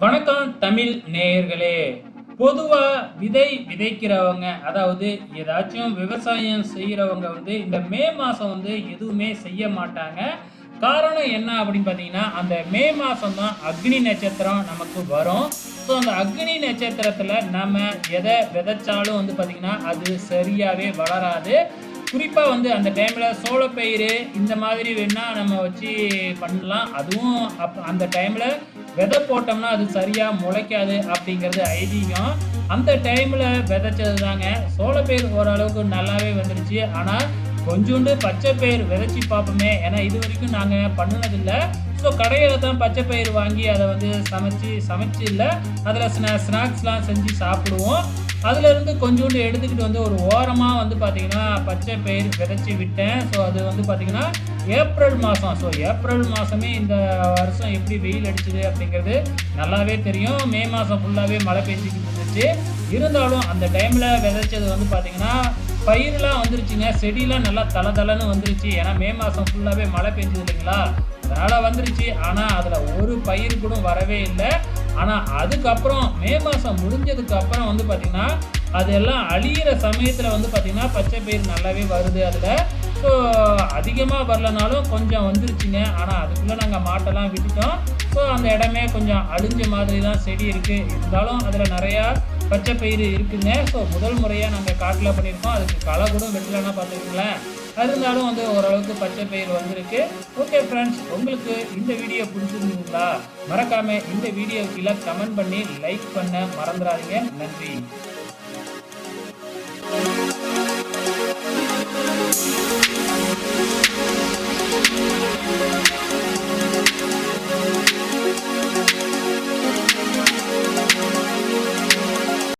வணக்கம் தமிழ் நேயர்களே. பொதுவா விதை விதைக்கிறவங்க, அதாவது ஏதாச்சும் விவசாயம் செய்றவங்க இந்த மே மாசம் எதுவுமே செய்ய மாட்டாங்க. காரணம் என்ன அப்படின்னு பார்த்தீங்கன்னா, அந்த மே மாசம் தான் அக்னி நட்சத்திரம் நமக்கு வரும். ஸோ அந்த அக்னி நட்சத்திரத்தில நம்ம எத விதைச்சாலும் பார்த்தீங்கன்னா, அது சரியாவே வளராது. குறிப்பா அந்த டைம்ல சோளப்பயிறு இந்த மாதிரி வேணா நம்ம வச்சு பண்ணலாம். அதுவும் அந்த டைம்ல விதை போட்டோம்னா அது சரியா முளைக்காது அப்படிங்கிறது ஐதீகம். அந்த டைம்ல விதைச்சது தாங்க. சோளப்பயிறு ஓரளவுக்கு நல்லாவே வந்துருச்சு. ஆனா கொஞ்சோண்டு பச்சை பயிர் விதைச்சு பார்ப்போமே. ஏன்னா இதுவரைக்கும் நாங்க பண்ணுனதில்ல. ஸோ கடையில தான் பச்சை பயிறு வாங்கி அதை சமைச்சு இல்ல. அதில் ஸ்நாக்ஸ்லாம் செஞ்சு சாப்பிடுவோம். அதுலேருந்து கொஞ்சோண்டு எடுத்துக்கிட்டு ஒரு ஓரமாக பார்த்தீங்கன்னா பச்சை பயிர் விதைச்சி விட்டேன். ஸோ அது பார்த்தீங்கன்னா ஏப்ரல் மாதம். ஸோ ஏப்ரல் மாதமே இந்த வருஷம் எப்படி வெயில் அடிச்சுது அப்படிங்கிறது நல்லாவே தெரியும். மே மாதம் ஃபுல்லாகவே மழை பெஞ்சிக்கிட்டு இருந்துச்சு. இருந்தாலும் அந்த டைமில் விதைச்சது பார்த்தீங்கன்னா பயிரெலாம் வந்துருச்சுங்க. செடியெலாம் நல்லா தளன்னு வந்துருச்சு. ஏன்னா மே மாதம் ஃபுல்லாகவே மழை பெஞ்சது இல்லைங்களா, அதனால் வந்துருச்சு. ஆனால் அதில் ஒரு பயிர் கூட வரவே இல்லை. ஆனால் அதுக்கப்புறம் மே மாதம் முடிஞ்சதுக்கு அப்புறம் பார்த்தீங்கன்னா அதெல்லாம் அழியிற சமயத்தில் பார்த்தீங்கன்னா பச்சை பயிர் நல்லாவே வருது அதில். ஸோ அதிகமாக வரலனாலும் கொஞ்சம் வந்துருச்சுங்க. ஆனால் அதுக்குள்ளே நாங்கள் மாட்டெல்லாம் விட்டுட்டோம். ஸோ அந்த இடமே கொஞ்சம் அழிஞ்ச மாதிரி தான் செடி இருக்குது. இருந்தாலும் அதில் நிறையா பச்சை பயிர் இருக்குங்க. ஸோ முதல் முறையாக நாங்கள் காட்டில் பண்ணியிருக்கோம். அதுக்கு களை கூட வெட்டலைன்னா பார்த்துருக்கீங்களேன். இருந்தாலும் ஓரளவுக்கு பச்சை பயிர் வந்திருக்கு. ஓகே ஃப்ரெண்ட்ஸ், உங்களுக்கு இந்த வீடியோ பிடிச்சிருந்தீங்களா? மறக்காமல் இந்த வீடியோ கீழே கமெண்ட் பண்ணி லைக் பண்ண மறந்துடாதீங்க. நன்றி.